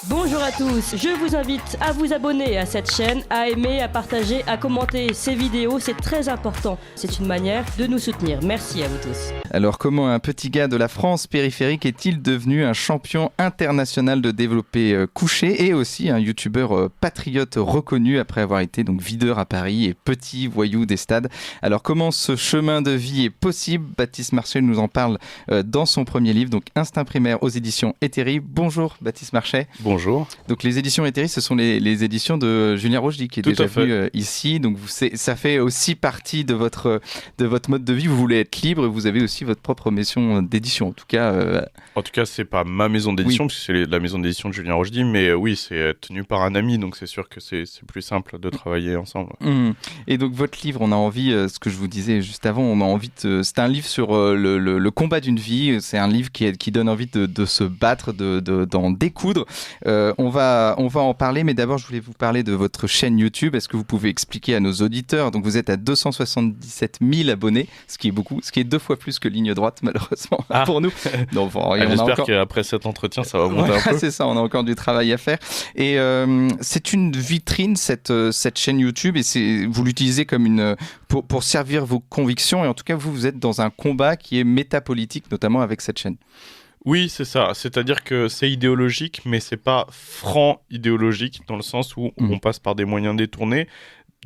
Bonjour à tous, je vous invite à vous abonner à cette chaîne, à aimer, à partager, à commenter ces vidéos, c'est très important. C'est une manière de nous soutenir. Merci à vous tous. Alors comment un petit gars de la France périphérique est-il devenu un champion international de développé couché et aussi un youtubeur patriote reconnu après avoir été donc videur à Paris et petit voyou des stades. Alors comment ce chemin de vie est possible? Baptiste Marchais nous en parle dans son premier livre, donc Instinct primaire aux éditions Eteri. Bonjour Baptiste Marchais. Bonjour. Donc les éditions Eteri, ce sont les éditions de Julien Rochdy qui est déjà venu ici. Donc ça fait aussi partie de votre mode de vie. Vous voulez être libre et vous avez aussi votre propre maison d'édition. En tout cas, c'est pas ma maison d'édition, parce que c'est la maison d'édition de Julien Rochdy, mais oui, c'est tenu par un ami, donc c'est sûr que c'est plus simple de travailler ensemble. Et donc votre livre, on a envie, ce que je vous disais juste avant, on a envie c'est un livre sur le combat d'une vie. C'est un livre qui donne envie de se battre, d'en découdre. On va en parler, mais d'abord je voulais vous parler de votre chaîne YouTube. Est-ce que vous pouvez expliquer à nos auditeurs? Donc vous êtes à 277 000 abonnés, ce qui est beaucoup, ce qui est 2 fois plus que Ligne Droite malheureusement pour nous. Donc, j'espère qu'après cet entretien ça va monter un peu. C'est ça, on a encore du travail à faire. Et c'est une vitrine cette chaîne YouTube, et vous l'utilisez comme pour servir vos convictions, et en tout cas vous êtes dans un combat qui est métapolitique, notamment avec cette chaîne. Oui, c'est ça. C'est-à-dire que c'est idéologique, mais c'est pas franc idéologique, dans le sens où on passe par des moyens détournés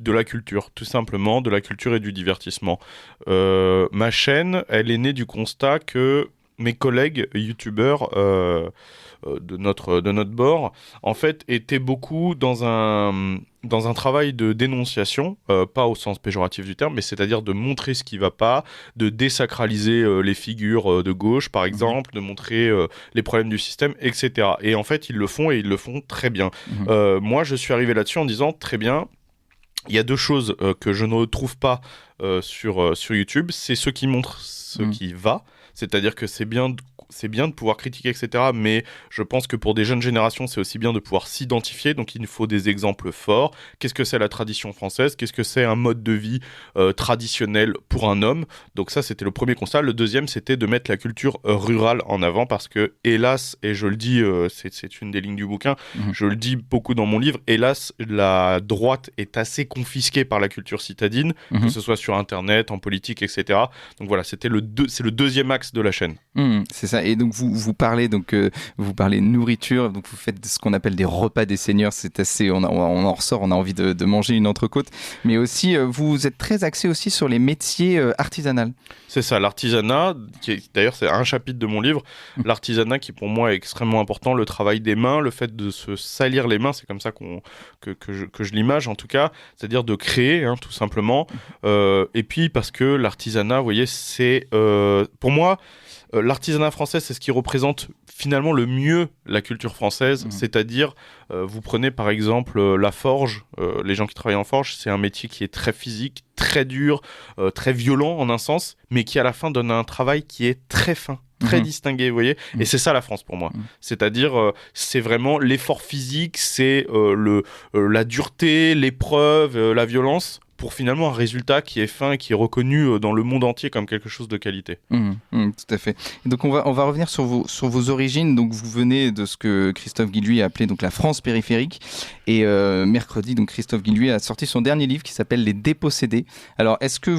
de la culture, tout simplement, de la culture et du divertissement. Ma chaîne, elle est née du constat que mes collègues youtubeurs de notre bord, en fait, étaient beaucoup dans un travail de dénonciation, pas au sens péjoratif du terme, mais c'est-à-dire de montrer ce qui ne va pas, de désacraliser les figures de gauche, par exemple, de montrer les problèmes du système, etc. Et en fait, ils le font, et ils le font très bien. Moi, je suis arrivé là-dessus en disant, très bien, il y a 2 choses que je ne retrouve pas sur YouTube. C'est ceux qui montrent ce qui va, c'est-à-dire que c'est bien de pouvoir critiquer, etc. Mais je pense que pour des jeunes générations, c'est aussi bien de pouvoir s'identifier. Donc, il nous faut des exemples forts. Qu'est-ce que c'est la tradition française? Qu'est-ce que c'est un mode de vie traditionnel pour un homme? Donc ça, c'était le premier constat. Le deuxième, c'était de mettre la culture rurale en avant, parce que, hélas, et je le dis, c'est une des lignes du bouquin, je le dis beaucoup dans mon livre, hélas, la droite est assez confisquée par la culture citadine, que ce soit sur Internet, en politique, etc. Donc voilà, c'est le deuxième axe de la chaîne. C'est ça. Et donc vous parlez nourriture, donc vous faites ce qu'on appelle des repas des seigneurs. C'est assez, on en ressort, on a envie de manger une entrecôte, mais aussi vous êtes très axé aussi sur les métiers artisanaux. C'est ça, l'artisanat, d'ailleurs c'est un chapitre de mon livre, l'artisanat qui pour moi est extrêmement important, le travail des mains, le fait de se salir les mains, c'est comme ça que je l'image en tout cas, c'est-à-dire de créer, tout simplement, et puis parce que l'artisanat, vous voyez, c'est pour moi, l'artisanat français, c'est ce qui représente finalement le mieux la culture française, c'est-à-dire, vous prenez par exemple la forge, les gens qui travaillent en forge, c'est un métier qui est très physique, très dur, très violent en un sens, mais qui à la fin donne un travail qui est très fin, très distingué, vous voyez, et c'est ça la France pour moi, c'est-à-dire c'est vraiment l'effort physique, c'est la dureté, l'épreuve, la violence, pour finalement un résultat qui est fin et qui est reconnu dans le monde entier comme quelque chose de qualité. Tout à fait. Et donc on va revenir sur vos origines. Donc vous venez de ce que Christophe Guilluy a appelé donc la France périphérique. Et mercredi, donc Christophe Guilluy a sorti son dernier livre qui s'appelle Les Dépossédés. Alors est-ce que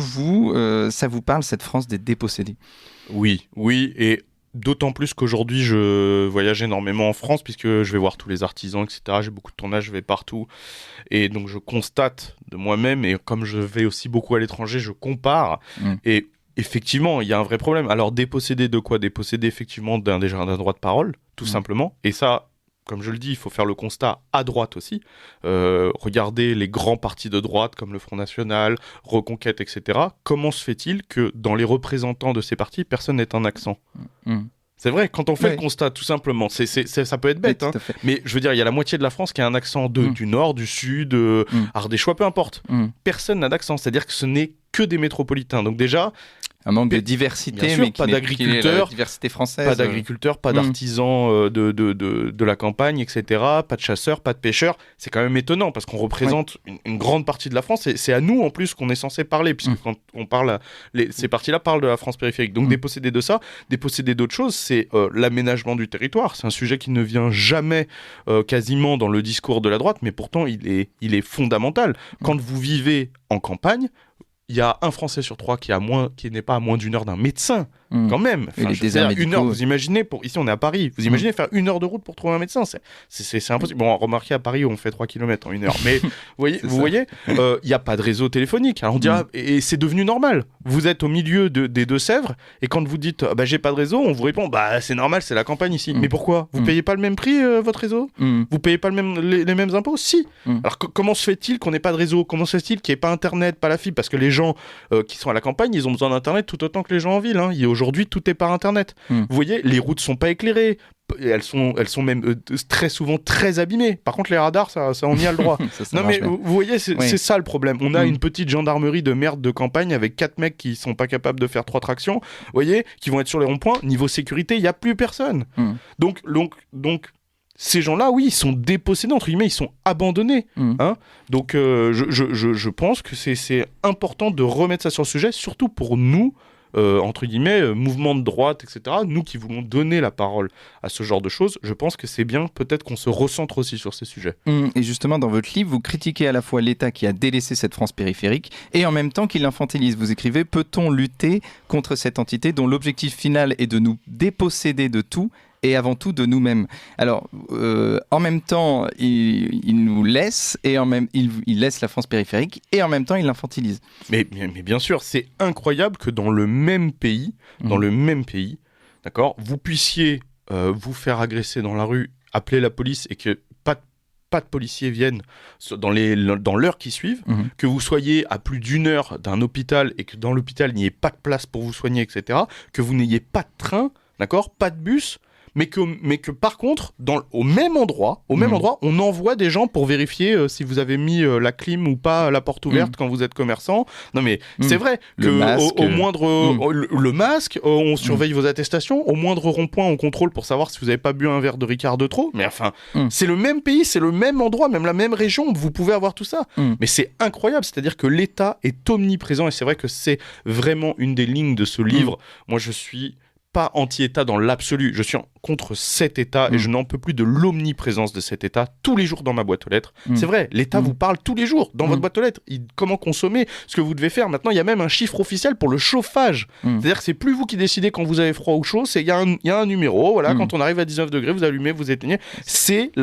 ça vous parle, cette France des dépossédés? Oui, et d'autant plus qu'aujourd'hui, je voyage énormément en France, puisque je vais voir tous les artisans, etc. J'ai beaucoup de tournages, je vais partout. Et donc, je constate de moi-même, et comme je vais aussi beaucoup à l'étranger, je compare. Et effectivement, il y a un vrai problème. Alors, dépossédé de quoi? Dépossédé, effectivement, d'un droit de parole, tout simplement. Et ça, comme je le dis, il faut faire le constat à droite aussi. Regardez les grands partis de droite, comme le Front National, Reconquête, etc. Comment se fait-il que dans les représentants de ces partis, personne n'ait un accent? C'est vrai, quand on fait le constat, tout simplement, ça peut être bête, mais je veux dire, il y a la moitié de la France qui a un accent du nord, du sud, ardéchois, peu importe. Personne n'a d'accent, c'est-à-dire que ce n'est que des métropolitains. Donc déjà, Un manque de diversité, bien sûr, mais pas d'agriculteurs, la diversité française. Pas d'agriculteurs, pas d'artisans de la campagne, etc. Pas de chasseurs, pas de pêcheurs. C'est quand même étonnant parce qu'on représente une grande partie de la France et c'est à nous en plus qu'on est censé parler puisque quand on parle, ces parties-là parlent de la France périphérique. Donc déposséder de ça, déposséder d'autres choses, c'est l'aménagement du territoire. C'est un sujet qui ne vient jamais quasiment dans le discours de la droite, mais pourtant il est fondamental. Quand vous vivez en campagne, il y a un Français sur 3 qui n'est pas à moins d'1 heure d'un médecin, quand même. Et les déserts médicaux, une heure, vous imaginez, ici on est à Paris, vous imaginez faire 1 heure de route pour trouver un médecin, c'est impossible. Bon, remarquez, à Paris on fait 3 km en 1 heure, mais vous voyez, il n'y a pas de réseau téléphonique. Alors on dira, et c'est devenu normal. Vous êtes au milieu des Deux-Sèvres, et quand vous dites, j'ai pas de réseau, on vous répond, c'est normal, c'est la campagne ici. Mais pourquoi ? Vous payez pas le même prix, votre réseau ? Vous payez pas les mêmes impôts ? Si. Alors comment se fait-il qu'on n'ait pas de réseau ? Comment se fait-il qu'il n'y ait pas Internet, pas la fibre ? Parce que les gens qui sont à la campagne, ils ont besoin d'Internet tout autant que les gens en ville. Et aujourd'hui, tout est par Internet. Vous voyez, les routes sont pas éclairées. Elles sont même très souvent très abîmées. Par contre, les radars, ça on y a le droit. Non mais vous voyez, c'est ça le problème. On a une petite gendarmerie de merde de campagne avec 4 mecs qui sont pas capables de faire 3 tractions. Vous voyez, qui vont être sur les ronds-points. Niveau sécurité, il y a plus personne. Donc ces gens-là, oui, ils sont dépossédés, entre guillemets, ils sont abandonnés. Donc, je pense que c'est important de remettre ça sur le sujet, surtout pour nous, entre guillemets, mouvement de droite, etc. Nous qui voulons donner la parole à ce genre de choses, je pense que c'est bien peut-être qu'on se recentre aussi sur ces sujets. Et justement, dans votre livre, vous critiquez à la fois l'État qui a délaissé cette France périphérique et en même temps qui l'infantilise. Vous écrivez « Peut-on lutter contre cette entité dont l'objectif final est de nous déposséder de tout ?» et avant tout de nous-mêmes. Alors, en même temps, il nous laisse, il laisse la France périphérique, et en même temps, il l'infantilise. Mais bien sûr, c'est incroyable que dans le même pays, d'accord, vous puissiez vous faire agresser dans la rue, appeler la police, et que pas de policiers viennent dans l'heure qui suivent, que vous soyez à plus d'1 heure d'un hôpital, et que dans l'hôpital, il n'y ait pas de place pour vous soigner, etc., que vous n'ayez pas de train, d'accord, pas de bus, mais que par contre, au même endroit, on envoie des gens pour vérifier si vous avez mis la clim ou pas, la porte ouverte quand vous êtes commerçant. Non mais c'est vrai que au moindre le masque, on surveille vos attestations, au moindre rond-point, on contrôle pour savoir si vous n'avez pas bu un verre de Ricard de trop. Mais enfin, c'est le même pays, c'est le même endroit, même la même région, vous pouvez avoir tout ça. Mais c'est incroyable, c'est-à-dire que l'État est omniprésent et c'est vrai que c'est vraiment une des lignes de ce livre. Moi, je suis pas anti-État dans l'absolu, je suis contre cet État et je n'en peux plus de l'omniprésence de cet État tous les jours dans ma boîte aux lettres. C'est vrai, l'État vous parle tous les jours dans votre boîte aux lettres. Comment consommer, ce que vous devez faire. Maintenant, il y a même un chiffre officiel pour le chauffage. C'est-à-dire que c'est plus vous qui décidez quand vous avez froid ou chaud, il y a un numéro, voilà, quand on arrive à 19 degrés, vous allumez, vous éteignez.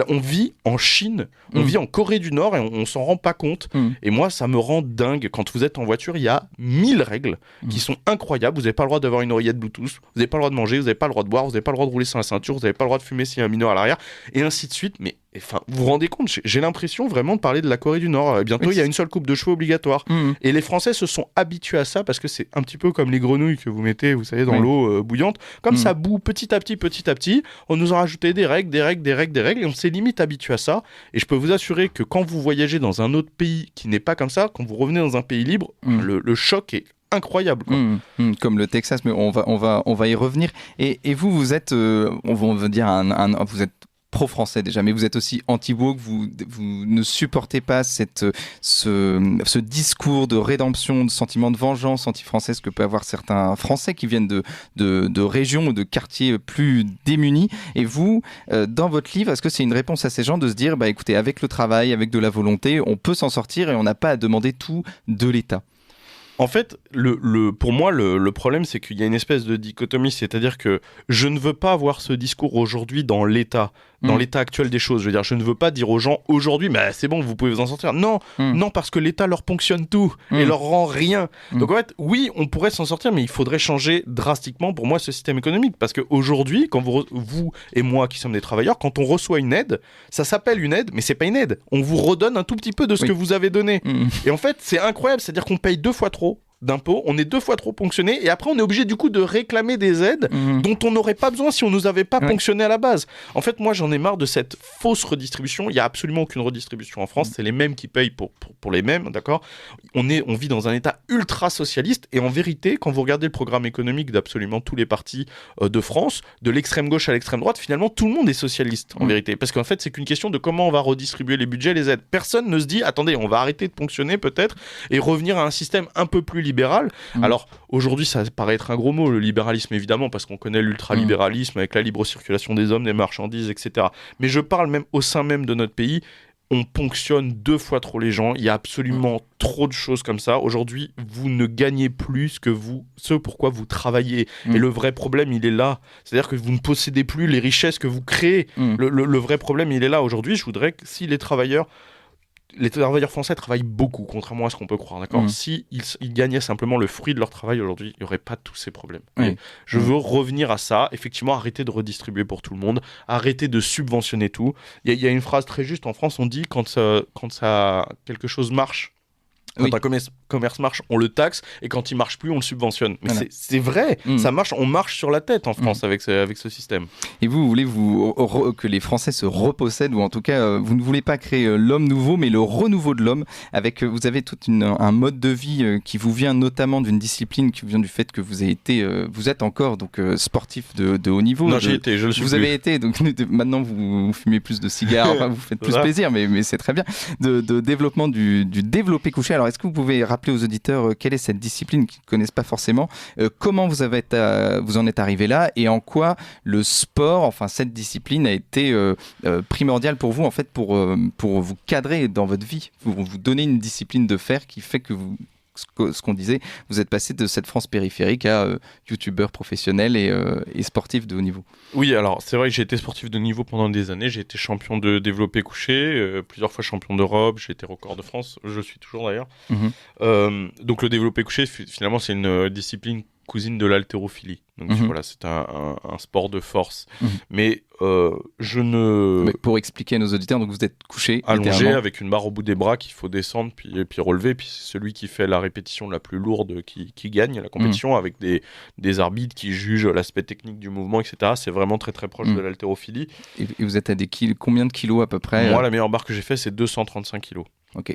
On vit en Chine, on vit en Corée du Nord et on s'en rend pas compte. Et moi, ça me rend dingue. Quand vous êtes en voiture, il y a 1000 règles qui sont incroyables. Vous n'avez pas le droit d'avoir une oreillette Bluetooth, vous n'avez pas le droit de manger, vous n'avez pas le droit de boire, vous n'avez pas le droit de rouler sans la ceinture, vous n'avez pas le droit de fumer s'il y a un mineur à l'arrière, et ainsi de suite. Mais enfin, vous vous rendez compte, j'ai l'impression vraiment de parler de la Corée du Nord. Bientôt, il y a une seule coupe de cheveux obligatoire. Et les Français se sont habitués à ça parce que c'est un petit peu comme les grenouilles que vous mettez, vous savez, dans l'eau bouillante. Comme ça bout petit à petit, on nous a rajouté des règles, et on s'est limite habitué à ça. Et je peux vous assurer que quand vous voyagez dans un autre pays qui n'est pas comme ça, quand vous revenez dans un pays libre, le choc est incroyable, quoi. Comme le Texas, mais on va y revenir. Et vous êtes, on va dire, vous êtes pro-français déjà, mais vous êtes aussi anti-woke, vous ne supportez pas ce discours de rédemption, de sentiment de vengeance anti-française que peuvent avoir certains Français qui viennent de régions ou de quartiers plus démunis. Et vous, dans votre livre, est-ce que c'est une réponse à ces gens de se dire, écoutez, avec le travail, avec de la volonté, on peut s'en sortir et on n'a pas à demander tout de l'État ? En fait, pour moi, le problème, c'est qu'il y a une espèce de dichotomie, c'est-à-dire que je ne veux pas avoir ce discours aujourd'hui dans l'état actuel des choses. Je veux dire, je ne veux pas dire aux gens aujourd'hui, c'est bon, vous pouvez vous en sortir. Non, parce que l'État leur ponctionne tout et leur rend rien. Donc en fait, oui, on pourrait s'en sortir, mais il faudrait changer drastiquement, pour moi, ce système économique. Parce qu'aujourd'hui, quand vous et moi, qui sommes des travailleurs, quand on reçoit une aide, ça s'appelle une aide, mais c'est pas une aide. On vous redonne un tout petit peu de ce que vous avez donné. Et en fait, c'est incroyable, c'est-à-dire qu'on paye 2 fois trop d'impôts, on est 2 fois trop ponctionné et après on est obligé du coup de réclamer des aides dont on n'aurait pas besoin si on nous avait pas ponctionné à la base. En fait, moi j'en ai marre de cette fausse redistribution. Il y a absolument aucune redistribution en France. C'est les mêmes qui payent pour les mêmes, d'accord. On vit dans un état ultra socialiste et en vérité, quand vous regardez le programme économique d'absolument tous les partis de France, de l'extrême gauche à l'extrême droite, finalement tout le monde est socialiste en vérité, parce qu'en fait c'est qu'une question de comment on va redistribuer les budgets, les aides. Personne ne se dit attendez, on va arrêter de ponctionner peut-être et revenir à un système un peu plus libéral. Alors aujourd'hui ça paraît être un gros mot, le libéralisme évidemment, parce qu'on connaît l'ultralibéralisme avec la libre circulation des hommes, des marchandises, etc. Mais je parle même au sein même de notre pays, on ponctionne 2 fois trop les gens, il y a absolument trop de choses comme ça. Aujourd'hui, vous ne gagnez plus ce pourquoi vous travaillez. Et le vrai problème, il est là. C'est-à-dire que vous ne possédez plus les richesses que vous créez. Le vrai problème, il est là. Aujourd'hui, je voudrais que si les travailleurs français travaillent beaucoup, contrairement à ce qu'on peut croire, d'accord. Si ils gagnaient simplement le fruit de leur travail aujourd'hui, il n'y aurait pas tous ces problèmes. Je veux revenir à ça, effectivement, arrêter de redistribuer pour tout le monde, arrêter de subventionner tout. Il y a une phrase très juste en France, on dit quand quelque chose marche, quand un commerce marche, on le taxe, et quand il marche plus, on le subventionne. Mais c'est vrai, ça marche, on marche sur la tête en France avec ce système. Et vous voulez que les Français se repossèdent, ou en tout cas, vous ne voulez pas créer l'homme nouveau, mais le renouveau de l'homme. Vous avez tout un mode de vie qui vous vient notamment d'une discipline qui vient du fait que vous êtes encore donc sportif de haut niveau. Non, j'y étais, je le suis Vous plus. avez été, donc maintenant vous fumez plus de cigares, enfin, vous faites plus plaisir, mais c'est très bien. De développement du développé couché. Alors, est-ce que vous pouvez rappeler aux auditeurs quelle est cette discipline qu'ils ne connaissent pas forcément, comment vous en êtes arrivé là, et en quoi le sport, enfin cette discipline a été primordiale pour vous, en fait, pour vous cadrer dans votre vie, vous donner une discipline de fer qui fait que ce qu'on disait, vous êtes passé de cette France périphérique à youtubeur professionnel et sportif de haut niveau. Oui, alors c'est vrai que j'ai été sportif de niveau pendant des années, j'ai été champion de développé couché, plusieurs fois champion d'Europe, j'ai été record de France, je suis toujours d'ailleurs. Donc le développé couché, finalement c'est une discipline cousine de l'haltérophilie. Donc voilà, c'est un sport de force. Mais Mais pour expliquer à nos auditeurs, donc vous êtes couché, allongé avec une barre au bout des bras qu'il faut descendre puis relever, puis c'est celui qui fait la répétition la plus lourde qui gagne la compétition, avec des arbitres qui jugent l'aspect technique du mouvement, etc. C'est vraiment très très proche de l'haltérophilie. Et vous êtes à combien de kilos à peu près? Moi, la meilleure barre que j'ai fait, c'est 235 kilos. Ok.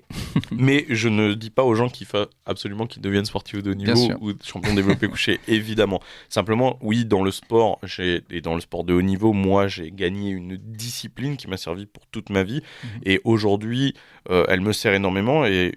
Mais je ne dis pas aux gens qu'il faut absolument qu'ils deviennent sportifs de haut niveau ou champions développé couché, évidemment. Simplement, oui, dans le sport et dans le sport de haut niveau, moi, j'ai gagné une discipline qui m'a servi pour toute ma vie. Et aujourd'hui, elle me sert énormément. Et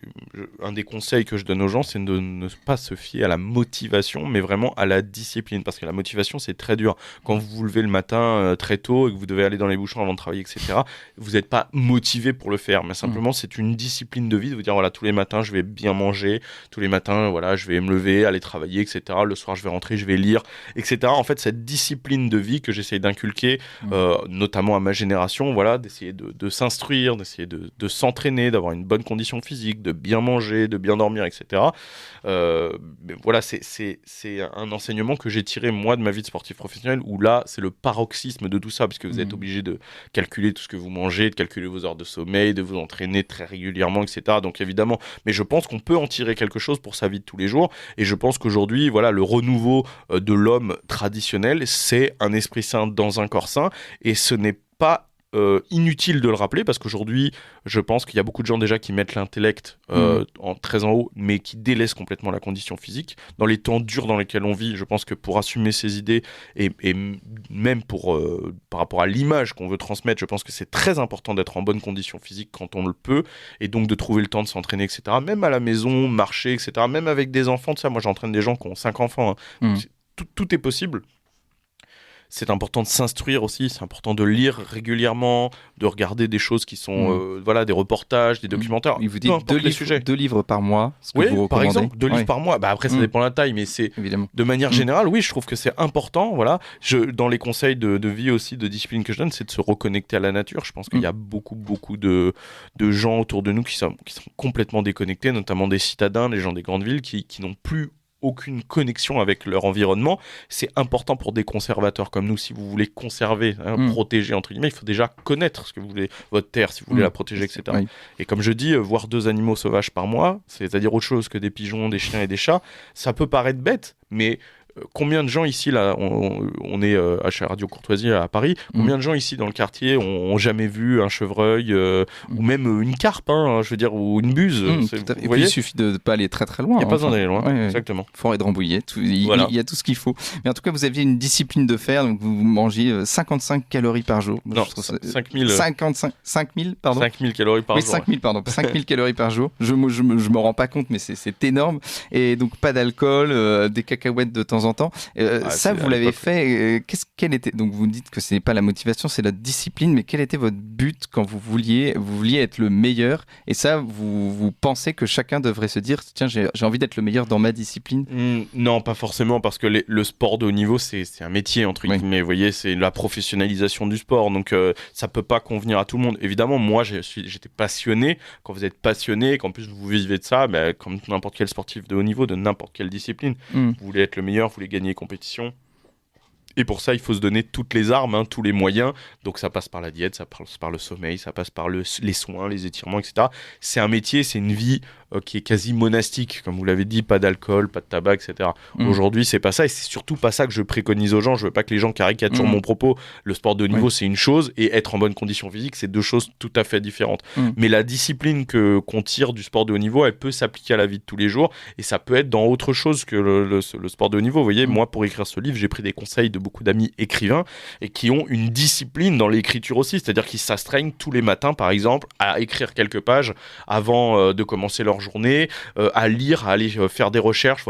un des conseils que je donne aux gens, c'est de ne pas se fier à la motivation, mais vraiment à la discipline. Parce que la motivation, c'est très dur. Quand vous vous levez le matin très tôt et que vous devez aller dans les bouchons avant de travailler, etc., vous n'êtes pas motivé pour le faire. Mais simplement, c'est une discipline de vie de vous dire voilà, tous les matins je vais bien manger, tous les matins voilà, je vais me lever, aller travailler, etc. Le soir je vais rentrer, je vais lire, etc. En fait, cette discipline de vie que j'essaye d'inculquer notamment à ma génération, voilà, d'essayer de s'instruire, d'essayer de s'entraîner, d'avoir une bonne condition physique, de bien manger, de bien dormir, etc. Mais voilà, c'est un enseignement que j'ai tiré moi de ma vie de sportif professionnel, où là c'est le paroxysme de tout ça, puisque vous êtes obligé de calculer tout ce que vous mangez, de calculer vos heures de sommeil, de vous entraîner très régulièrement, etc. Donc évidemment, mais je pense qu'on peut en tirer quelque chose pour sa vie de tous les jours, et je pense qu'aujourd'hui, voilà, le renouveau de l'homme traditionnel, c'est un esprit sain dans un corps sain, et ce n'est pas inutile de le rappeler, parce qu'aujourd'hui, je pense qu'il y a beaucoup de gens déjà qui mettent l'intellect très en haut, mais qui délaissent complètement la condition physique. Dans les temps durs dans lesquels on vit, je pense que pour assumer ses idées, et même par rapport à l'image qu'on veut transmettre, je pense que c'est très important d'être en bonne condition physique quand on le peut, et donc de trouver le temps de s'entraîner, etc. Même à la maison, marcher, etc. Même avec des enfants, moi j'entraîne des gens qui ont 5 enfants. Tout est possible. C'est important de s'instruire aussi, c'est important de lire régulièrement, de regarder des choses qui sont des reportages, des documentaires. Il vous dit 2 livres par mois, ce que vous recommandez. Par exemple, 2 livres par mois. Après, ça dépend de la taille, mais c'est évidemment. De manière générale, oui, je trouve que c'est important. Voilà. Dans les conseils de vie aussi, de discipline que je donne, c'est de se reconnecter à la nature. Je pense qu'il y a beaucoup de gens autour de nous qui sont complètement déconnectés, notamment des citadins, les gens des grandes villes, qui n'ont plus aucune connexion avec leur environnement. C'est important pour des conservateurs comme nous, si vous voulez conserver, protéger, entre guillemets, il faut déjà connaître ce que vous voulez, votre terre, si vous voulez la protéger, etc. Oui. Et comme je dis, voir 2 animaux sauvages par mois, c'est-à-dire autre chose que des pigeons, des chiens et des chats, ça peut paraître bête, mais combien de gens ici, là, on est à Radio Courtoisie à Paris, combien de gens ici dans le quartier ont jamais vu un chevreuil ou même une carpe, je veux dire, ou une buse. Et puis il suffit de ne pas aller très très loin. Il n'y a pas besoin d'aller loin, exactement. Forêt de Rambouillet, il y a tout ce qu'il faut. Mais en tout cas, vous aviez une discipline de fer, donc vous mangiez 55 calories par jour. Non, 5000 pardon. 5000 calories par jour. 5000, pardon. 5000 calories par jour. Je me rends pas compte, mais c'est énorme. Et donc pas d'alcool, des cacahuètes de temps en temps. Ça, vous l'avez fait. Quelle était, donc vous dites que ce n'est pas la motivation, c'est la discipline, mais quel était votre but quand vous vouliez être le meilleur? Et ça, vous pensez que chacun devrait se dire, tiens, j'ai envie d'être le meilleur dans ma discipline? Non, pas forcément, parce que le sport de haut niveau, c'est un métier, entre guillemets. Vous voyez, c'est la professionnalisation du sport. Donc, ça peut pas convenir à tout le monde. Évidemment, moi, j'étais passionné. Quand vous êtes passionné, qu'en plus vous vivez de ça, comme n'importe quel sportif de haut niveau, de n'importe quelle discipline, vous voulez être le meilleur, vous voulez gagner compétition. Et pour ça, il faut se donner toutes les armes, tous les moyens. Donc ça passe par la diète, ça passe par le sommeil, ça passe par les soins, les étirements, etc. C'est un métier, c'est une vie qui est quasi monastique, comme vous l'avez dit, pas d'alcool, pas de tabac, etc. Aujourd'hui, c'est pas ça, et c'est surtout pas ça que je préconise aux gens. Je veux pas que les gens caricaturent mon propos. Le sport de haut niveau, c'est une chose, et être en bonne condition physique, c'est 2 choses tout à fait différentes. Mais la discipline qu'on tire du sport de haut niveau, elle peut s'appliquer à la vie de tous les jours, et ça peut être dans autre chose que le sport de haut niveau. Vous voyez, moi, pour écrire ce livre, j'ai pris des conseils de beaucoup d'amis écrivains, et qui ont une discipline dans l'écriture aussi, c'est-à-dire qu'ils s'astreignent tous les matins, par exemple, à écrire quelques pages avant de commencer leur journée, à lire, à aller faire des recherches,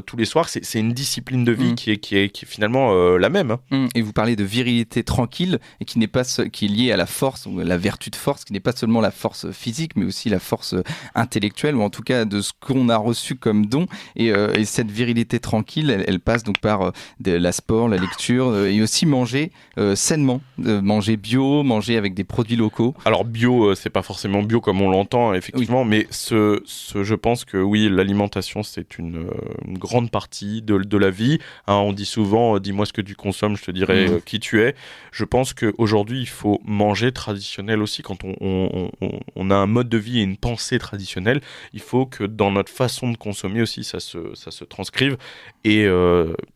tous les soirs. C'est une discipline de vie qui est finalement la même. Et vous parlez de virilité tranquille, et qui est liée à la force, ou la vertu de force, qui n'est pas seulement la force physique, mais aussi la force intellectuelle, ou en tout cas de ce qu'on a reçu comme don. Et cette virilité tranquille, elle passe donc par la sport, la lecture, et aussi manger sainement, manger bio, manger avec des produits locaux. Alors bio, c'est pas forcément bio comme on l'entend, effectivement, mais je pense que oui, l'alimentation, c'est une grande partie de la vie. On dit souvent, dis-moi ce que tu consommes, je te dirai qui tu es. Je pense qu'aujourd'hui, il faut manger traditionnel aussi. Quand on a un mode de vie et une pensée traditionnelle, il faut que dans notre façon de consommer aussi, ça se transcrive. Et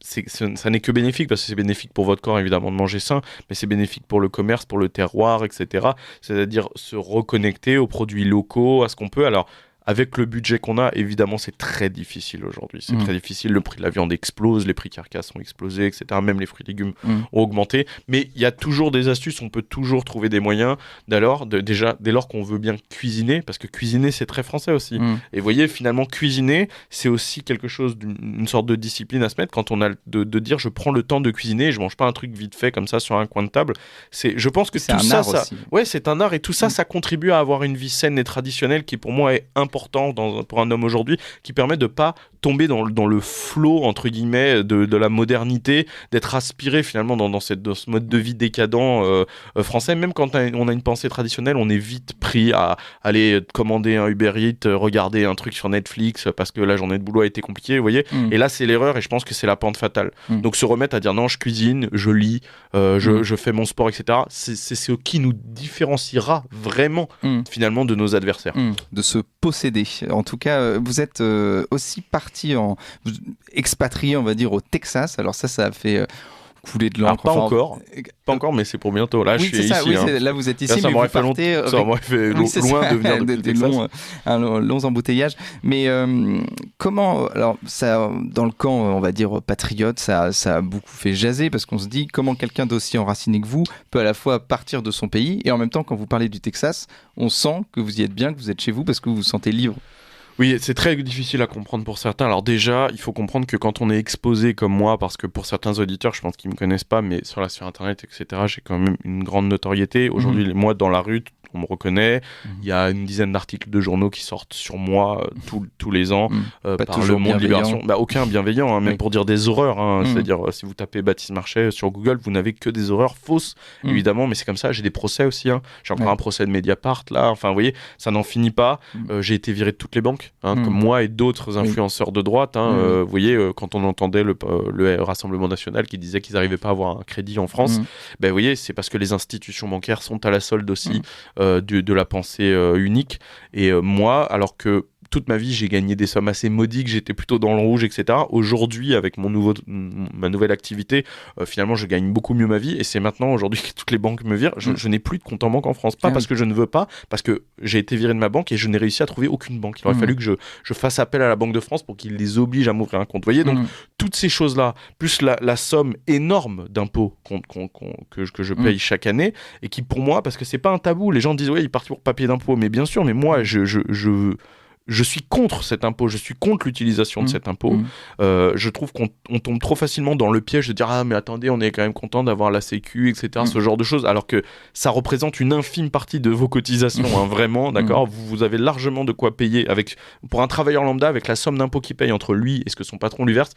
ça n'est que bénéfique, parce que c'est bénéfique pour votre corps, évidemment, de manger sain, mais c'est bénéfique pour le commerce, pour le terroir, etc. C'est-à-dire se reconnecter aux produits locaux, à ce qu'on peut. Alors, avec le budget qu'on a, évidemment, c'est très difficile aujourd'hui. C'est très difficile. Le prix de la viande explose, les prix carcasses ont explosé, etc. Même les fruits et légumes ont augmenté. Mais il y a toujours des astuces. On peut toujours trouver des moyens. Déjà, dès lors qu'on veut bien cuisiner, parce que cuisiner, c'est très français aussi. Et vous voyez, finalement, cuisiner, c'est aussi quelque chose d'une sorte de discipline à se mettre. Quand on a de dire, je prends le temps de cuisiner, je mange pas un truc vite fait comme ça sur un coin de table. Je pense que c'est tout un ça, art aussi. Ouais, c'est un art, et tout ça, ça contribue à avoir une vie saine et traditionnelle qui, pour moi, est important pour un homme aujourd'hui, qui permet de pas tomber dans le flot, entre guillemets, de la modernité, d'être aspiré finalement dans ce mode de vie décadent français. Même quand on a une pensée traditionnelle, on est vite pris à aller commander un Uber Eats, regarder un truc sur Netflix parce que la journée de boulot a été compliquée, vous voyez. Et là, c'est l'erreur, et je pense que c'est la pente fatale. Donc se remettre à dire non, je cuisine, je lis, je fais mon sport, etc. C'est ce qui nous différenciera vraiment finalement de nos adversaires. De se posséder. En tout cas, vous êtes aussi parti expatrié, on va dire, au Texas. Alors ça a fait couler de l'encre. Pas encore, mais c'est pour bientôt. Là, je suis ici. Là, vous êtes ici, là, mais vous partez. Ça m'aurait fait loin de venir depuis des longs embouteillages. Mais comment, alors ça, dans le camp, on va dire patriote, ça a beaucoup fait jaser, parce qu'on se dit comment quelqu'un d'aussi enraciné que vous peut à la fois partir de son pays, et en même temps, quand vous parlez du Texas, on sent que vous y êtes bien, que vous êtes chez vous, parce que vous vous sentez libre. Oui, c'est très difficile à comprendre pour certains. Alors déjà, il faut comprendre que quand on est exposé comme moi, parce que pour certains auditeurs, je pense qu'ils me connaissent pas, mais sur Internet, etc., j'ai quand même une grande notoriété. Aujourd'hui, moi, dans la rue, on me reconnaît. Il y a une dizaine d'articles de journaux qui sortent sur moi tous les ans par Le Monde, Libération. Aucun bienveillant, hein, même pour dire des horreurs. Hein, c'est-à-dire, si vous tapez Baptiste Marchais sur Google, vous n'avez que des horreurs fausses, évidemment, mais c'est comme ça. J'ai des procès aussi. Hein. J'ai encore un procès de Mediapart, là. Enfin, vous voyez, ça n'en finit pas. J'ai été viré de toutes les banques, hein, comme moi et d'autres influenceurs de droite. Hein, vous voyez, quand on entendait le Rassemblement National qui disait qu'ils n'arrivaient pas à avoir un crédit en France, vous voyez, c'est parce que les institutions bancaires sont à la solde aussi de la pensée unique. Et moi, alors que toute ma vie, j'ai gagné des sommes assez modiques, j'étais plutôt dans le rouge, etc. Aujourd'hui, avec ma nouvelle activité, finalement, je gagne beaucoup mieux ma vie. Et c'est maintenant, aujourd'hui, que toutes les banques me virent. Je n'ai plus de compte en banque en France. Pas parce que je ne veux pas, parce que j'ai été viré de ma banque et je n'ai réussi à trouver aucune banque. Il aurait fallu que je fasse appel à la Banque de France pour qu'ils les obligent à m'ouvrir un compte. Vous voyez, donc, toutes ces choses-là, plus la somme énorme d'impôts que je paye chaque année, et qui, pour moi, parce que c'est pas un tabou, les gens disent, ouais, il part pour papier d'impôt. Mais bien sûr, mais moi, je suis contre cet impôt, je suis contre l'utilisation de cet impôt. Je trouve qu'on tombe trop facilement dans le piège de dire « Ah, mais attendez, on est quand même content d'avoir la Sécu, etc. » Ce genre de choses, alors que ça représente une infime partie de vos cotisations, hein, vraiment, d'accord. Vous avez largement de quoi payer. Pour un travailleur lambda, avec la somme d'impôt qu'il paye entre lui et ce que son patron lui verse,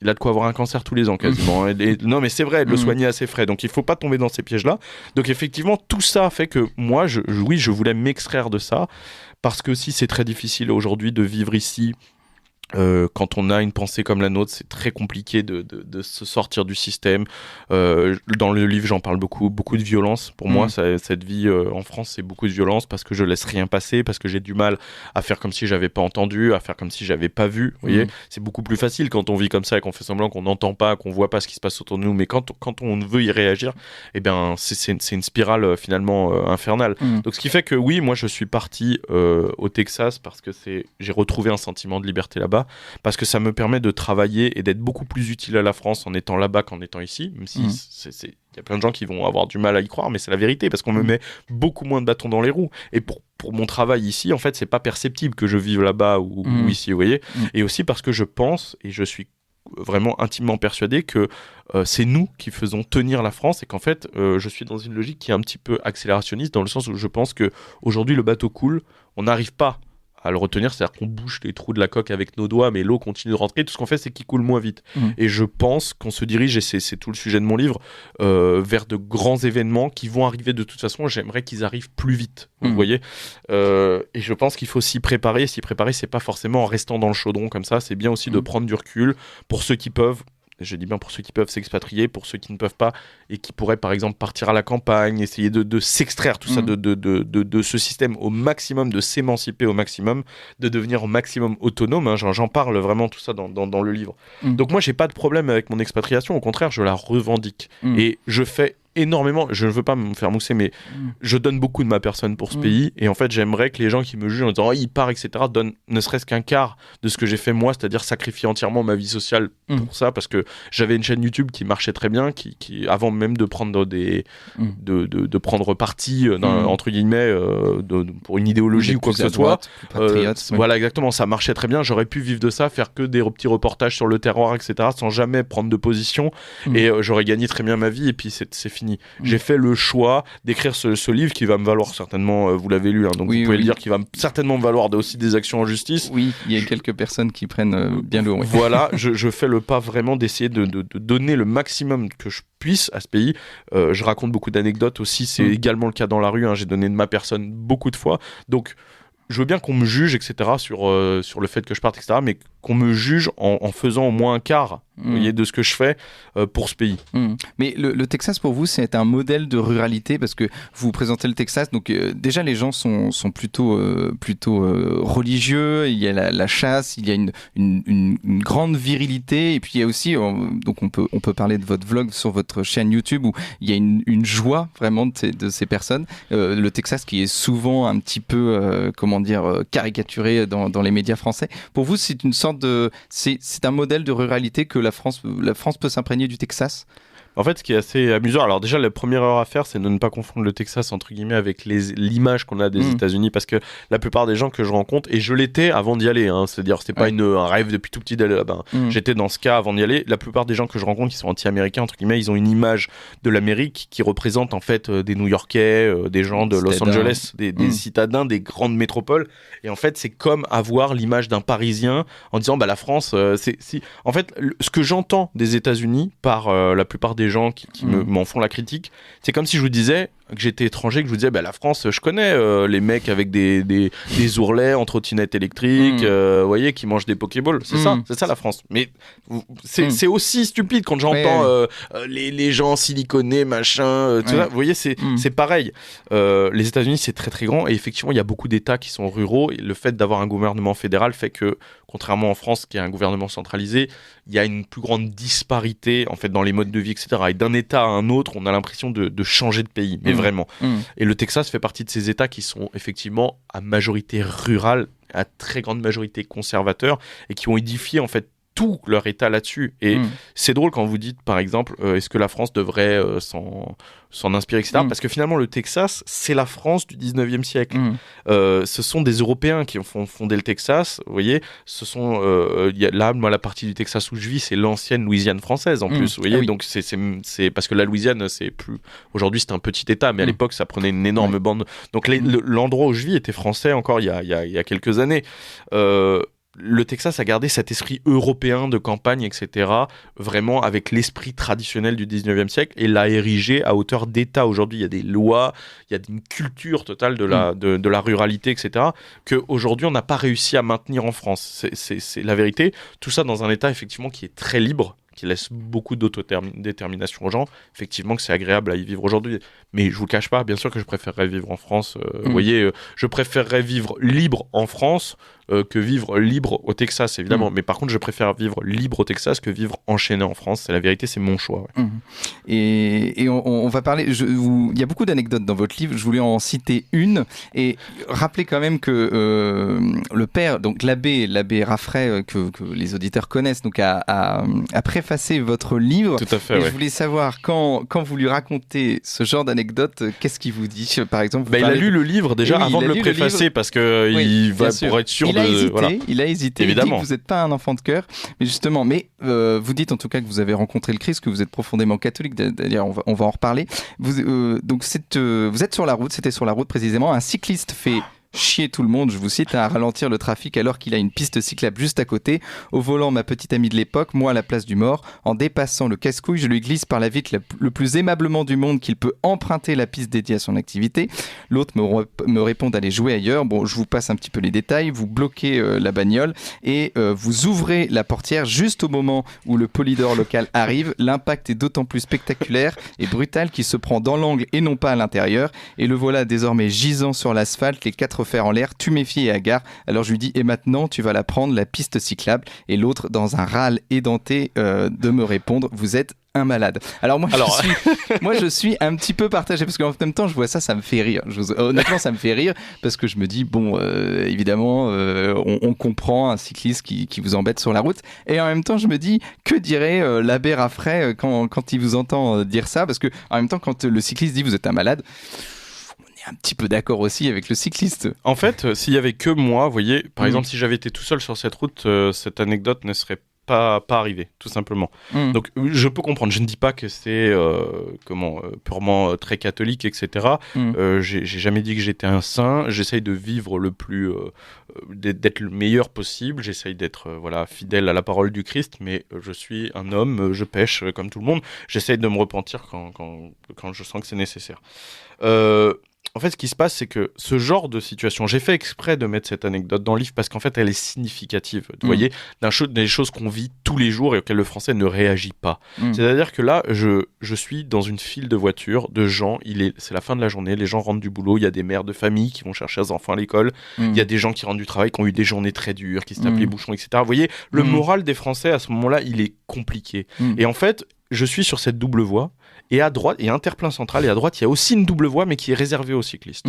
il a de quoi avoir un cancer tous les ans quasiment. Non, mais c'est vrai, de le soigner à ses frais. Donc il ne faut pas tomber dans ces pièges-là. Donc effectivement, tout ça fait que moi, je voulais m'extraire de ça. Parce que si c'est très difficile aujourd'hui de vivre ici, quand on a une pensée comme la nôtre, c'est très compliqué de se sortir du système. Dans le livre, j'en parle beaucoup de violence. Pour moi, cette vie en France, c'est beaucoup de violence parce que je laisse rien passer, parce que j'ai du mal à faire comme si j'avais pas entendu, à faire comme si j'avais pas vu. Vous voyez, c'est beaucoup plus facile quand on vit comme ça et qu'on fait semblant qu'on n'entend pas, qu'on voit pas ce qui se passe autour de nous. Mais quand on veut y réagir, eh bien, c'est une spirale finalement infernale. Donc, ce qui fait que oui, moi, je suis parti au Texas parce que j'ai retrouvé un sentiment de liberté là-bas. Parce que ça me permet de travailler et d'être beaucoup plus utile à la France en étant là-bas qu'en étant ici, même si il y a plein de gens qui vont avoir du mal à y croire, mais c'est la vérité, parce qu'on me met beaucoup moins de bâtons dans les roues. Et pour mon travail ici, en fait, c'est pas perceptible que je vive là-bas ou ici, vous voyez. Et aussi parce que je pense, et je suis vraiment intimement persuadé que c'est nous qui faisons tenir la France et qu'en fait, je suis dans une logique qui est un petit peu accélérationniste, dans le sens où je pense qu'aujourd'hui, le bateau coule, on n'arrive pas à le retenir, c'est-à-dire qu'on bouche les trous de la coque avec nos doigts, mais l'eau continue de rentrer. Tout ce qu'on fait, c'est qu'il coule moins vite. Et je pense qu'on se dirige, et c'est tout le sujet de mon livre, vers de grands événements qui vont arriver de toute façon. J'aimerais qu'ils arrivent plus vite, vous voyez. Et je pense qu'il faut s'y préparer. S'y préparer, c'est pas forcément en restant dans le chaudron comme ça. C'est bien aussi de prendre du recul pour ceux qui peuvent. Je dis bien pour ceux qui peuvent s'expatrier, pour ceux qui ne peuvent pas et qui pourraient par exemple partir à la campagne, essayer de s'extraire tout ça de ce système au maximum, de s'émanciper au maximum, de devenir au maximum autonome. Hein. J'en parle vraiment tout ça dans le livre. Donc moi, j'ai pas de problème avec mon expatriation, au contraire, je la revendique. Et je fais énormément, je ne veux pas me faire mousser, mais je donne beaucoup de ma personne pour ce pays, et en fait j'aimerais que les gens qui me jugent en disant oh, il part, etc., donnent ne serait-ce qu'un quart de ce que j'ai fait moi, c'est-à-dire sacrifier entièrement ma vie sociale pour ça, parce que j'avais une chaîne YouTube qui marchait très bien, qui avant même de prendre de prendre parti entre guillemets pour une idéologie ou quoi que ce soit, voilà, exactement, ça marchait très bien, j'aurais pu vivre de ça, faire que des petits reportages sur le terroir, etc., sans jamais prendre de position, et j'aurais gagné très bien ma vie, et puis c'est fini. J'ai fait le choix d'écrire ce livre qui va me valoir certainement, vous l'avez lu, hein, donc vous pouvez le dire, qui va certainement me valoir aussi des actions en justice. Oui, il y a quelques personnes qui prennent bien lourd. Oui. Voilà, je fais le pas vraiment d'essayer de donner le maximum que je puisse à ce pays. Je raconte beaucoup d'anecdotes aussi, c'est également le cas dans la rue, hein, j'ai donné de ma personne beaucoup de fois, donc je veux bien qu'on me juge, etc., sur le fait que je parte, etc., mais qu'on me juge en faisant au moins un quart vous voyez, de ce que je fais pour ce pays. Mais le Texas, pour vous, c'est un modèle de ruralité, parce que vous présentez le Texas, donc déjà les gens sont plutôt religieux, il y a la chasse, il y a une grande virilité, et puis il y a aussi, donc on peut parler de votre vlog sur votre chaîne YouTube, où il y a une joie vraiment de ces personnes. Le Texas qui est souvent un petit peu, caricaturé dans les médias français. Pour vous, c'est une sorte c'est un modèle de ruralité que la France peut s'imprégner du Texas ? En fait, ce qui est assez amusant, alors déjà, la première erreur à faire, c'est de ne pas confondre le Texas, entre guillemets, avec l'image qu'on a des États-Unis, parce que la plupart des gens que je rencontre, et je l'étais avant d'y aller, c'est-à-dire c'est pas un rêve depuis tout petit d'aller là-bas. J'étais dans ce cas avant d'y aller. La plupart des gens que je rencontre qui sont anti-américains, entre guillemets, ils ont une image de l'Amérique qui représente en fait des New-Yorkais, des gens de Los Angeles, des citadins des grandes métropoles. Et en fait, c'est comme avoir l'image d'un Parisien en disant la France, en fait, ce que j'entends des États-Unis par la plupart des gens qui m'en font la critique, c'est comme si je vous disais que j'étais étranger, que je vous disais la France, je connais les mecs avec des ourlets en trottinette électrique, voyez, qui mangent des Pokéballs, c'est ça la France. Mais c'est aussi stupide quand j'entends les gens siliconés, machin, tout ça. Vous voyez, c'est pareil. Les États-Unis, c'est très très grand, et effectivement, il y a beaucoup d'États qui sont ruraux, et le fait d'avoir un gouvernement fédéral fait que, contrairement en France, qui a un gouvernement centralisé, il y a une plus grande disparité en fait dans les modes de vie, etc. Et d'un État à un autre, on a l'impression de changer de pays, mais vraiment. Et le Texas fait partie de ces États qui sont effectivement à majorité rurale, à très grande majorité conservateurs, et qui ont édifié en fait tout leur État là-dessus. Et c'est drôle quand vous dites, par exemple, est-ce que la France devrait s'en inspirer, etc. Parce que finalement, le Texas, c'est la France du 19e siècle. Ce sont des Européens qui ont fondé le Texas, vous voyez. Ce sont, là, moi, la partie du Texas où je vis, c'est l'ancienne Louisiane française, en plus, vous voyez. Donc, c'est parce que la Louisiane, c'est plus... Aujourd'hui, c'est un petit État, mais à l'époque, ça prenait une énorme bande. Donc, l'endroit où je vis était français encore il y a quelques années. Le Texas a gardé cet esprit européen de campagne, etc., vraiment avec l'esprit traditionnel du 19e siècle, et l'a érigé à hauteur d'État. Aujourd'hui, il y a des lois, il y a une culture totale de la ruralité, etc., qu'aujourd'hui, on n'a pas réussi à maintenir en France. C'est la vérité. Tout ça dans un État, effectivement, qui est très libre, qui laisse beaucoup d'autodétermination aux gens. Effectivement que c'est agréable à y vivre aujourd'hui. Mais je vous cache pas, bien sûr que je préférerais vivre en France. Vous voyez, je préférerais vivre libre en France que vivre libre au Texas, évidemment. Mais par contre, je préfère vivre libre au Texas que vivre enchaîné en France. C'est la vérité, c'est mon choix. Et on va parler... Il y a beaucoup d'anecdotes dans votre livre. Je voulais en citer une. Et rappeler quand même que le père, donc l'abbé Raffray, que les auditeurs connaissent, donc a préfacé votre livre. Tout à fait, et je voulais savoir, quand vous lui racontez ce genre d'anecdote, qu'est-ce qu'il vous dit, par exemple? Il a lu le livre déjà avant de le préfacer, parce que il va pour être sûr il a hésité. Évidemment. Il dit que vous n'êtes pas un enfant de cœur, mais justement, vous dites en tout cas que vous avez rencontré le Christ, que vous êtes profondément catholique. D'ailleurs, on va en reparler. Donc vous êtes sur la route. C'était sur la route précisément. Un cycliste fait chier tout le monde, je vous cite, à ralentir le trafic alors qu'il a une piste cyclable juste à côté. Au volant, ma petite amie de l'époque, moi à la place du mort. En dépassant le casse-couille, je lui glisse par la vitre le plus aimablement du monde qu'il peut emprunter la piste dédiée à son activité. L'autre me répond d'aller jouer ailleurs. Bon, je vous passe un petit peu les détails. Vous bloquez la bagnole et vous ouvrez la portière juste au moment où le polydor local arrive. L'impact est d'autant plus spectaculaire et brutal qu'il se prend dans l'angle et non pas à l'intérieur. Et le voilà désormais gisant sur l'asphalte, les 4 fers en l'air, tuméfié et hagard. Alors je lui dis, et maintenant tu vas la prendre, la piste cyclable. Et l'autre, dans un râle édenté, de me répondre, vous êtes un malade. Alors je suis un petit peu partagé, parce qu'en même temps je vois ça me fait rire. Honnêtement, ça me fait rire parce que je me dis évidemment on comprend un cycliste qui vous embête sur la route, et en même temps je me dis, que dirait l'abbé Raffray quand il vous entend dire ça, parce que en même temps quand le cycliste dit vous êtes un malade, un petit peu d'accord aussi avec le cycliste. En fait, s'il y avait que moi, vous voyez, par exemple, si j'avais été tout seul sur cette route, cette anecdote ne serait pas arrivée, tout simplement. Donc, je peux comprendre. Je ne dis pas que c'est purement très catholique, etc. J'ai jamais dit que j'étais un saint. J'essaye de vivre d'être le meilleur possible. J'essaye d'être fidèle à la parole du Christ, mais je suis un homme, je pêche comme tout le monde. J'essaye de me repentir quand je sens que c'est nécessaire. En fait, ce qui se passe, c'est que ce genre de situation, j'ai fait exprès de mettre cette anecdote dans le livre parce qu'en fait, elle est significative, vous voyez, des choses qu'on vit tous les jours et auxquelles le français ne réagit pas. C'est-à-dire que là, je suis dans une file de voitures, de gens, c'est la fin de la journée, les gens rentrent du boulot, il y a des mères de famille qui vont chercher leurs enfants à l'école, il y a des gens qui rentrent du travail, qui ont eu des journées très dures, qui se tapent les bouchons, etc. Vous voyez, le moral des Français, à ce moment-là, il est compliqué. Et en fait, je suis sur cette double voie. Et à droite, il y a un terre-plein central, et à droite, il y a aussi une double voie, mais qui est réservée aux cyclistes.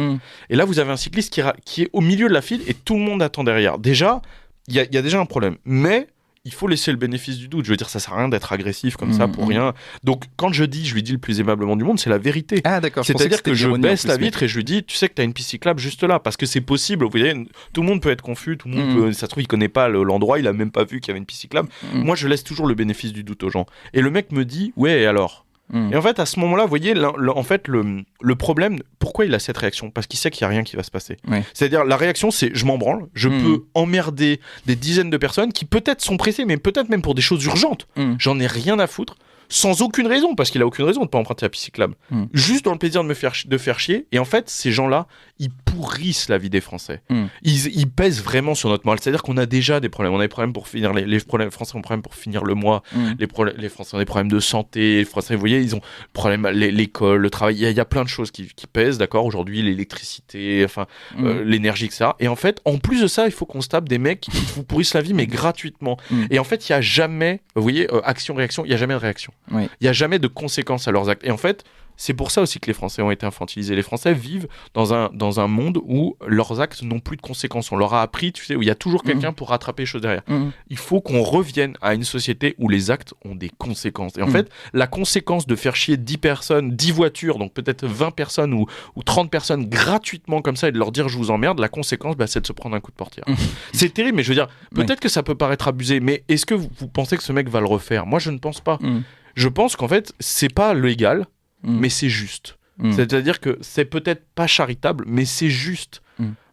Et là, vous avez un cycliste qui est au milieu de la file, et tout le monde attend derrière. Déjà, il y a déjà un problème. Mais il faut laisser le bénéfice du doute. Je veux dire, ça sert à rien d'être agressif comme ça pour rien. Donc, quand je lui dis le plus aimablement du monde, c'est la vérité. Ah, d'accord. C'est-à-dire que je baisse la vitre et je lui dis, tu sais que tu as une piste cyclable juste là, parce que c'est possible. Vous voyez, tout le monde peut être confus, tout le monde peut, ça se trouve, il connaît pas l'endroit, il a même pas vu qu'il y avait une piste cyclable. Moi, je laisse toujours le bénéfice du doute aux gens. Et le mec me dit, ouais, et alors ? Et en fait, à ce moment-là, vous voyez, en fait, le problème, pourquoi il a cette réaction ? Parce qu'il sait qu'il n'y a rien qui va se passer. Ouais. C'est-à-dire, la réaction, c'est je m'en branle, je peux emmerder des dizaines de personnes qui peut-être sont pressées, mais peut-être même pour des choses urgentes. J'en ai rien à foutre. Sans aucune raison, parce qu'il a aucune raison de ne pas emprunter la piste cyclable. Juste dans le plaisir de faire chier. Et en fait, ces gens-là, ils pourrissent la vie des Français. Ils pèsent vraiment sur notre morale. C'est-à-dire qu'on a déjà des problèmes. On a des problèmes pour finir les Français ont des problèmes pour finir le mois. Les Français ont des problèmes de santé. Les Français, vous voyez, ils ont problème l'école, le travail. Il y a plein de choses qui pèsent, d'accord. Aujourd'hui, l'électricité, l'énergie, etc. Et en fait, en plus de ça, il faut qu'on se tape des mecs qui vous pourrissent la vie, mais gratuitement. Et en fait, il y a jamais, vous voyez, action-réaction. Il y a jamais de réaction. Il n'y a jamais de conséquences à leurs actes. Et en fait, c'est pour ça aussi que les Français ont été infantilisés. Les Français vivent dans un monde où leurs actes n'ont plus de conséquences. On leur a appris, tu sais, où il y a toujours quelqu'un pour rattraper les choses derrière. Il faut qu'on revienne à une société où les actes ont des conséquences. Et en fait, la conséquence de faire chier 10 personnes, 10 voitures, donc peut-être 20 personnes ou 30 personnes gratuitement comme ça et de leur dire je vous emmerde, la conséquence, c'est de se prendre un coup de portière. C'est terrible, mais je veux dire, peut-être que ça peut paraître abusé, mais est-ce que vous pensez que ce mec va le refaire ? Moi, je ne pense pas. Je pense qu'en fait, c'est pas légal, mais c'est juste. C'est-à-dire que c'est peut-être pas charitable, mais c'est juste.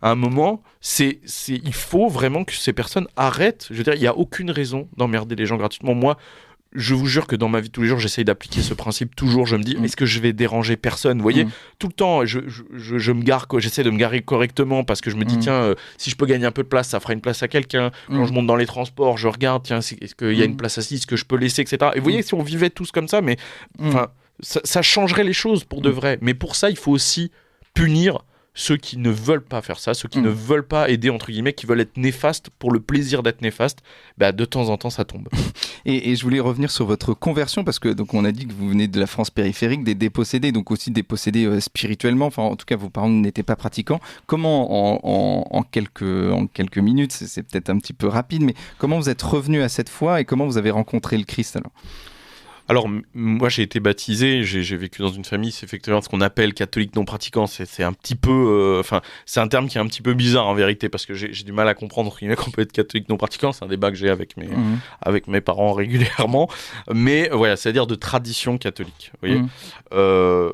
À un moment, il faut vraiment que ces personnes arrêtent. Je veux dire, il n'y a aucune raison d'emmerder les gens gratuitement. Moi, je vous jure que dans ma vie de tous les jours, j'essaye d'appliquer ce principe toujours. Je me dis, est-ce que je vais déranger personne ? Vous voyez, tout le temps, je me gare, j'essaie de me garer correctement parce que je me dis, tiens, si je peux gagner un peu de place, ça fera une place à quelqu'un. Quand je monte dans les transports, je regarde, tiens, est-ce qu'il y a une place assise que je peux laisser, etc. Et vous voyez, si on vivait tous comme ça, mais ça changerait les choses pour de vrai. Mais pour ça, il faut aussi punir ceux qui ne veulent pas faire ça, ceux qui ne veulent pas aider, entre guillemets, qui veulent être néfastes pour le plaisir d'être néfaste, de temps en temps, ça tombe. Et je voulais revenir sur votre conversion, parce que donc, on a dit que vous venez de la France périphérique, des dépossédés, donc aussi dépossédés spirituellement, enfin en tout cas vos parents n'étaient pas pratiquants. Comment en quelques minutes, c'est peut-être un petit peu rapide, mais comment vous êtes revenu à cette foi et comment vous avez rencontré le Christ alors ? Alors, moi, j'ai été baptisé, j'ai vécu dans une famille, c'est effectivement ce qu'on appelle catholique non pratiquant. C'est un petit peu... c'est un terme qui est un petit peu bizarre, en vérité, parce que j'ai du mal à comprendre qu'on peut être catholique non pratiquant. C'est un débat que j'ai avec mes parents régulièrement. Mais voilà, c'est-à-dire de tradition catholique. Vous voyez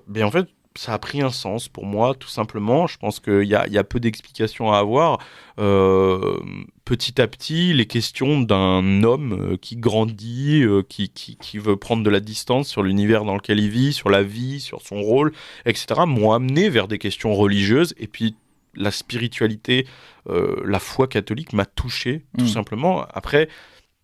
mais en fait, ça a pris un sens pour moi, tout simplement. Je pense qu'il y a peu d'explications à avoir. Petit à petit, les questions d'un homme qui grandit, qui veut prendre de la distance sur l'univers dans lequel il vit, sur la vie, sur son rôle, etc., m'ont amené vers des questions religieuses. Et puis, la spiritualité, la foi catholique m'a touché, tout simplement. Après,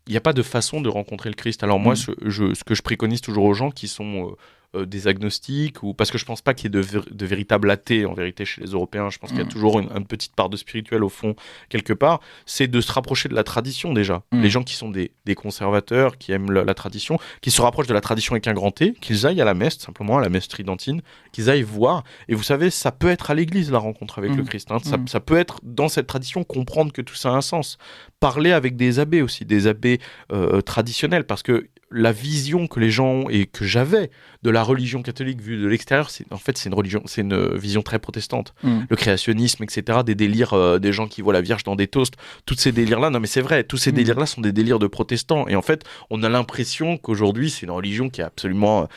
il n'y a pas de façon de rencontrer le Christ. Alors moi, ce que je préconise toujours aux gens qui sont... des agnostiques, parce que je pense pas qu'il y ait de véritables athées en vérité chez les Européens. Je pense qu'il y a toujours une petite part de spirituel au fond quelque part. C'est de se rapprocher de la tradition déjà. Les gens qui sont des conservateurs, qui aiment la tradition, qui se rapprochent de la tradition avec un grand T, qu'ils aillent à la messe, simplement à la messe tridentine, qu'ils aillent voir. Et vous savez, ça peut être à l'église la rencontre avec le Christ. Ça peut être dans cette tradition, comprendre que tout ça a un sens. Parler avec des abbés aussi, des abbés traditionnels, parce que la vision que les gens ont et que j'avais de la religion catholique vue de l'extérieur, c'est une vision très protestante. Le créationnisme, etc., des délires des gens qui voient la Vierge dans des toasts, tous ces délires-là, non mais c'est vrai, tous ces délires-là sont des délires de protestants. Et en fait, on a l'impression qu'aujourd'hui, c'est une religion qui est absolument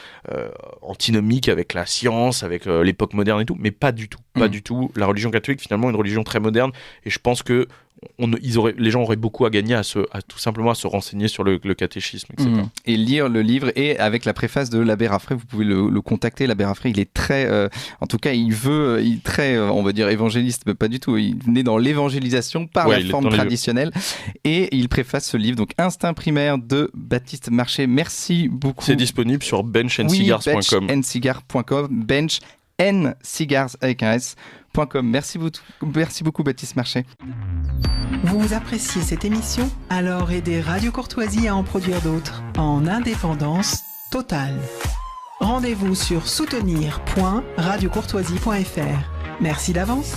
antinomique avec la science, avec l'époque moderne et tout, mais pas du tout. Pas du tout. La religion catholique, finalement, est une religion très moderne, et je pense que les gens auraient beaucoup à gagner à tout simplement à se renseigner sur le catéchisme, etc. Et lire le livre, et avec la préface de l'abbé Raffray, vous pouvez le contacter. L'abbé Raffray, il est très, en tout cas, il est très, on va dire évangéliste, mais pas du tout. Il est dans l'évangélisation par la forme traditionnelle, et il préface ce livre, donc Instinct primaire de Baptiste Marchais. Merci beaucoup. C'est disponible sur benchandcigars.com. Bench ncigars avec un s.com. Merci beaucoup Baptiste Marchais. Vous appréciez cette émission ? Alors aidez Radio Courtoisie à en produire d'autres en indépendance totale. Rendez-vous sur soutenir.radiocourtoisie.fr. Merci d'avance.